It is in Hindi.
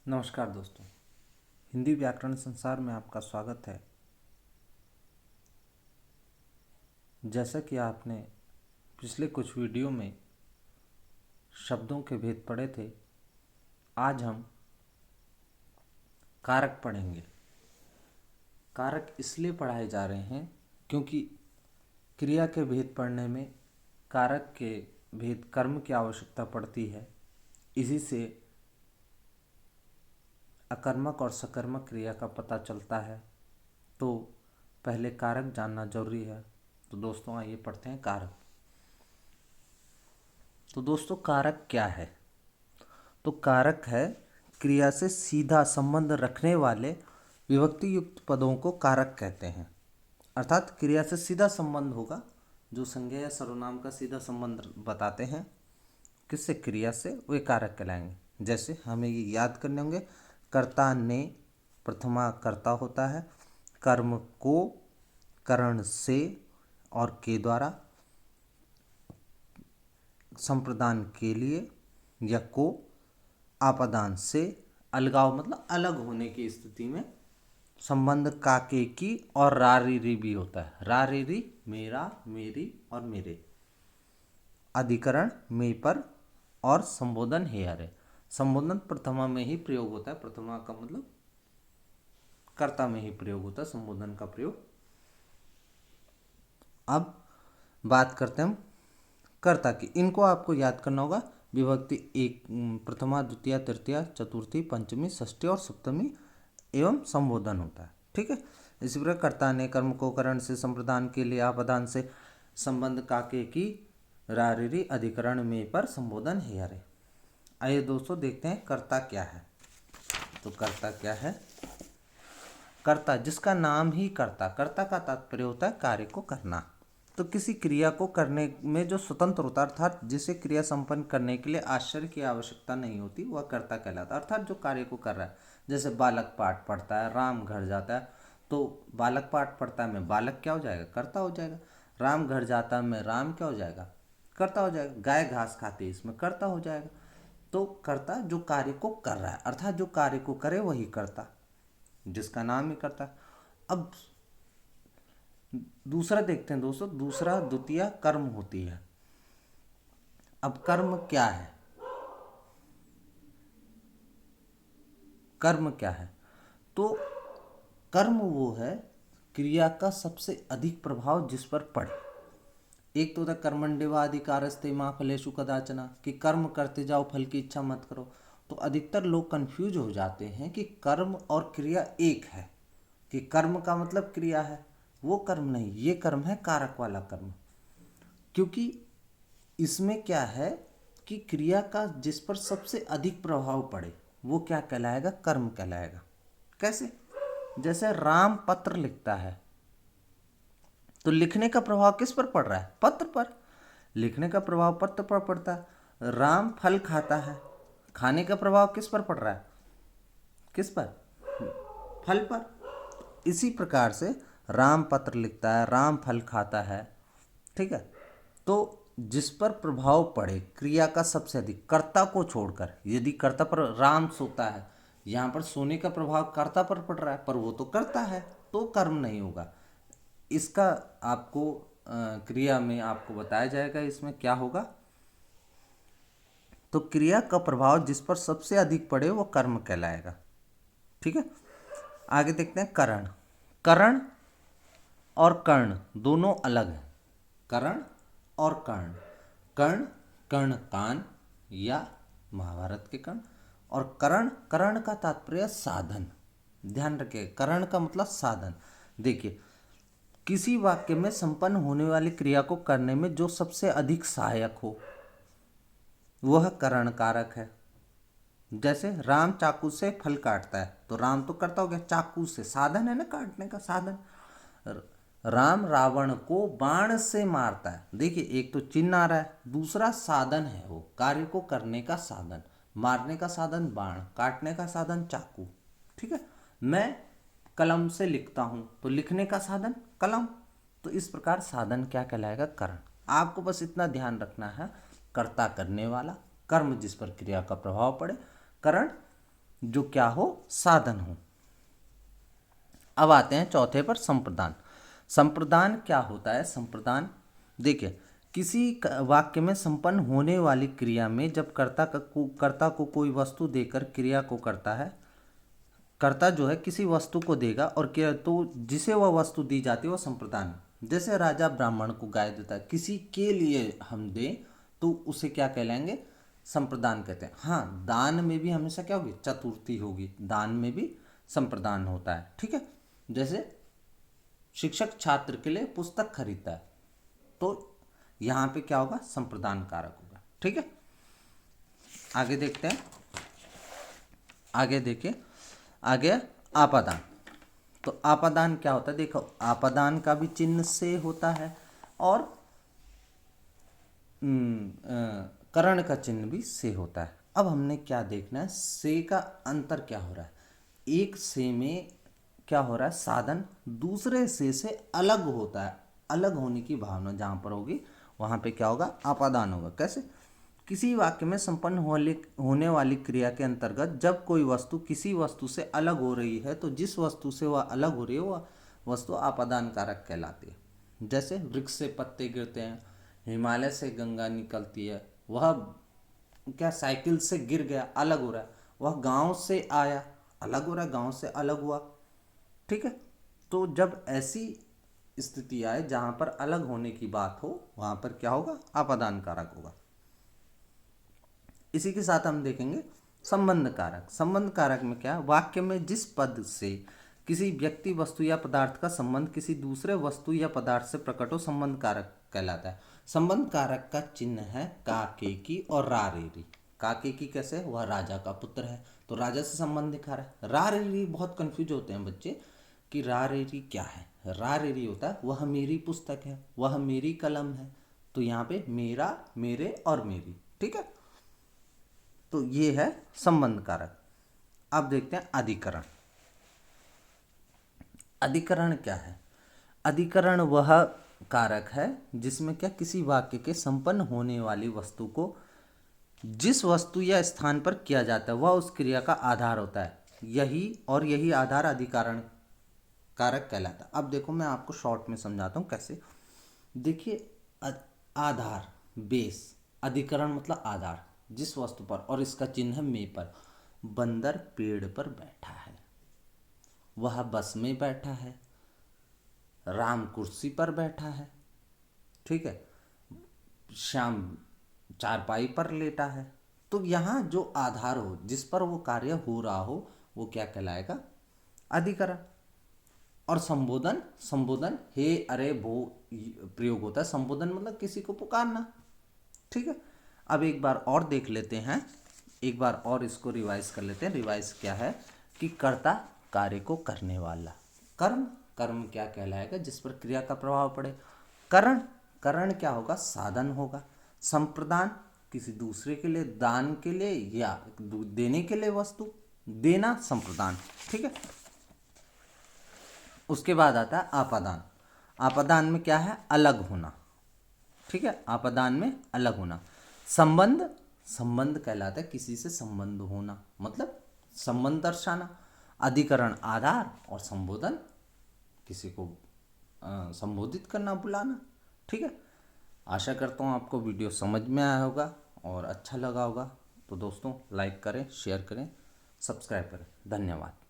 नमस्कार दोस्तों। हिंदी व्याकरण संसार में आपका स्वागत है। जैसा कि आपने पिछले कुछ वीडियो में शब्दों के भेद पढ़े थे, आज हम कारक पढ़ेंगे। कारक इसलिए पढ़ाए जा रहे हैं क्योंकि क्रिया के भेद पढ़ने में कारक के भेद कर्म की आवश्यकता पड़ती है। इसी से अकर्मक और सकर्मक क्रिया का पता चलता है, तो पहले कारक जानना जरूरी है। तो दोस्तों आइए पढ़ते हैं कारक। तो दोस्तों कारक क्या है? तो कारक है क्रिया से सीधा संबंध रखने वाले विभक्ति युक्त पदों को कारक कहते हैं। अर्थात क्रिया से सीधा संबंध होगा, जो संज्ञा या सर्वनाम का सीधा संबंध बताते हैं किससे, क्रिया से, वे कारक कहलाएंगे। जैसे हमें ये याद करने होंगे, कर्ता ने प्रथमा कर्ता होता है, कर्म को करण से और के द्वारा, संप्रदान के लिए या को आपादान से, अलगाव मतलब अलग होने की स्थिति में, संबंध का के की और रा री री भी होता है। रा री री मेरा, मेरी और मेरे, अधिकरण में पर और संबोधन हे हरे। संबोधन प्रथमा में ही प्रयोग होता है। प्रथमा का मतलब कर्ता में ही प्रयोग होता है संबोधन का प्रयोग। अब बात करते हैं हम कर्ता की। इनको आपको याद करना होगा। विभक्ति एक, प्रथमा द्वितीय तृतीया चतुर्थी पंचमी षष्ठी और सप्तमी एवं संबोधन होता है। ठीक है। इसी प्रकार कर्ता ने कर्म को करण से, संप्रदान के लिए आपादान से, संबंध काके की रारिरी अधिकरण में पर संबोधन है हरे। आइए दोस्तों देखते हैं कर्ता क्या है। तो कर्ता क्या है? कर्ता जिसका नाम ही कर्ता, कर्ता का तात्पर्य होता है कार्य को करना। तो किसी क्रिया को करने में जो स्वतंत्र होता है, अर्थात जिसे क्रिया संपन्न करने के लिए आश्चर्य की आवश्यकता नहीं होती, वह कर्ता कहलाता है। अर्थात जो कार्य को कर रहा है। जैसे बालक पाठ पढ़ता है, राम घर जाता है, तो बालक पाठ पढ़ता है में बालक क्या हो जाएगा? कर्ता हो जाएगा। राम घर जाता है में राम क्या हो जाएगा? कर्ता हो जाएगा। गाय घास खाती है, इसमें कर्ता हो जाएगा। तो कर्ता जो कार्य को कर रहा है, अर्थात जो कार्य को करे वही कर्ता, जिसका नाम ही कर्ता। अब दूसरा देखते हैं दोस्तों। दूसरा द्वितीय कर्म होती है। अब कर्म क्या है? कर्म क्या है? तो कर्म वो है क्रिया का सबसे अधिक प्रभाव जिस पर पड़े। एक तो होता कर्मण्येवाधिकारस्ते मा फलेषु कदाचन, कि कर्म करते जाओ फल की इच्छा मत करो। तो अधिकतर लोग कंफ्यूज हो जाते हैं कि कर्म और क्रिया एक है, कि कर्म का मतलब क्रिया है। वो कर्म नहीं, ये कर्म है कारक वाला कर्म। क्योंकि इसमें क्या है कि क्रिया का जिस पर सबसे अधिक प्रभाव पड़े वो क्या कहलाएगा? कर्म कहलाएगा। कैसे? जैसे राम पत्र लिखता है, तो लिखने का प्रभाव किस पर पड़ रहा है? पत्र पर। लिखने का प्रभाव पत्र पर पड़ता है। राम फल खाता है, खाने का प्रभाव किस पर पड़ रहा है? किस पर? फल पर। इसी प्रकार से राम पत्र लिखता है, राम फल खाता है। ठीक है। तो जिस पर प्रभाव पड़े क्रिया का सबसे अधिक, कर्ता को छोड़कर, यदि कर्ता पर राम सोता है, यहाँ पर सोने का प्रभाव कर्ता पर पड़ रहा है, पर वो तो कर्ता है, तो कर्म नहीं होगा। इसका आपको क्रिया में आपको बताया जाएगा इसमें क्या होगा। तो क्रिया का प्रभाव जिस पर सबसे अधिक पड़े वो कर्म कहलाएगा। ठीक है। आगे देखते हैं करण। करण और कर्ण दोनों अलग हैं। करण और कर्ण। कर्ण, कर्ण कान या महाभारत के कर्ण, और करण, करण का तात्पर्य साधन। ध्यान रखिए, करण का मतलब साधन। देखिए, किसी वाक्य में संपन्न होने वाली क्रिया को करने में जो सबसे अधिक सहायक हो वह करण कारक है। जैसे राम चाकू से फल काटता है, तो राम तो करता हो गया, चाकू से साधन है ना, काटने का साधन। राम रावण को बाण से मारता है। देखिए, एक तो चिन्ह आ रहा है, दूसरा साधन है, वो कार्य को करने का साधन। मारने का साधन बाण, काटने का साधन चाकू। ठीक है। मैं कलम से लिखता हूं, तो लिखने का साधन कलम। तो इस प्रकार साधन क्या कहलाएगा? करण। आपको बस इतना ध्यान रखना है, कर्ता करने वाला, कर्म जिस पर क्रिया का प्रभाव पड़े, करण जो क्या हो, साधन हो। अब आते हैं चौथे पर, संप्रदान। संप्रदान क्या होता है? संप्रदान देखिए, किसी वाक्य में संपन्न होने वाली क्रिया में जब कर्ता को कोई वस्तु देकर क्रिया को करता है, कर्ता जो है किसी वस्तु को देगा और क्या, तो जिसे वह वस्तु दी जाती है वो संप्रदान। जैसे राजा ब्राह्मण को गाय देता है, किसी के लिए हम दें तो उसे क्या कहलाएंगे? संप्रदान कहते हैं। हाँ, दान में भी हमेशा क्या होगी? चतुर्थी होगी, दान में भी संप्रदान होता है। ठीक है, जैसे शिक्षक छात्र के लिए पुस्तक खरीदता है तो यहाँ पे क्या होगा? संप्रदान कारक होगा। ठीक है, आगे देखते हैं। आगे देखिए, आगे आपादान। तो आपादान क्या होता है? देखो, आपादान का भी चिन्ह से होता है और करण का चिन्ह भी से होता है। अब हमने क्या देखना है? से का अंतर क्या हो रहा है? एक से में क्या हो रहा है? साधन दूसरे से अलग होता है। अलग होने की भावना जहाँ पर होगी वहाँ पे क्या होगा? आपादान होगा। कैसे? किसी वाक्य में संपन्न होने वाली क्रिया के अंतर्गत जब कोई वस्तु किसी वस्तु से अलग हो रही है तो जिस वस्तु से वह अलग हो रही है वह वस्तु आपादान कारक कहलाती है। जैसे वृक्ष से पत्ते गिरते हैं, हिमालय से गंगा निकलती है, वह क्या साइकिल से गिर गया, अलग हो रहा है। वह गांव से आया, अलग हो रहा है, गांव से अलग हुआ। ठीक है, तो जब ऐसी स्थिति आए जहां पर अलग होने की बात हो वहां पर क्या होगा? आपादान कारक होगा। इसी के साथ हम देखेंगे संबंध कारक। संबंध कारक में क्या? वाक्य में जिस पद से किसी व्यक्ति, वस्तु या पदार्थ का संबंध किसी दूसरे वस्तु या पदार्थ से प्रकट हो, संबंध कारक कहलाता है। संबंध कारक का चिन्ह है काकेकी और रारेरी। काकेकी कैसे? वह राजा का पुत्र है तो राजा से संबंध दिखा रहा है। रारेरी बहुत कंफ्यूज होते हैं बच्चे कि रारेरी क्या है। रारेरी होता है वह मेरी पुस्तक है, वह मेरी कलम है। तो यहाँ पे मेरा, मेरे और मेरी। ठीक है, तो ये है संबंध कारक। अब देखते हैं अधिकरण। अधिकरण क्या है? अधिकरण वह कारक है जिसमें क्या, किसी वाक्य के संपन्न होने वाली वस्तु को जिस वस्तु या स्थान पर किया जाता है वह उस क्रिया का आधार होता है। यही आधार अधिकरण कारक कहलाता है। अब देखो, मैं आपको शॉर्ट में समझाता हूँ कैसे। देखिए, आधार, बेस, अधिकरण मतलब आधार जिस वस्तु पर, और इसका चिन्ह है मे पर। बंदर पेड़ पर बैठा है, वह बस में बैठा है, राम कुर्सी पर बैठा है। ठीक है, श्याम चारपाई पर लेटा है। तो यहाँ जो आधार हो, जिस पर वो कार्य हो रहा हो, वो क्या कहलाएगा? अधिकरण। और संबोधन, संबोधन हे, अरे, भो प्रयोग होता है। संबोधन मतलब किसी को पुकारना। ठीक है, अब एक बार और देख लेते हैं, एक बार और इसको रिवाइज कर लेते हैं। रिवाइज क्या है कि कर्ता, कार्य को करने वाला। कर्म, कर्म क्या कहलाएगा? जिस पर क्रिया का प्रभाव पड़े। करण, करण क्या होगा? साधन होगा। संप्रदान, किसी दूसरे के लिए, दान के लिए या देने के लिए वस्तु, देना संप्रदान। ठीक है, उसके बाद आता है आपादान। आपादान में क्या है? अलग होना। ठीक है, आपादान में अलग होना। संबंध, संबंध कहलाता है किसी से संबंध होना, मतलब संबंध दर्शाना। अधिकरण आधार और संबोधन किसी को संबोधित करना, बुलाना। ठीक है, आशा करता हूँ आपको वीडियो समझ में आया होगा और अच्छा लगा होगा। तो दोस्तों, लाइक करें, शेयर करें, सब्सक्राइब करें। धन्यवाद।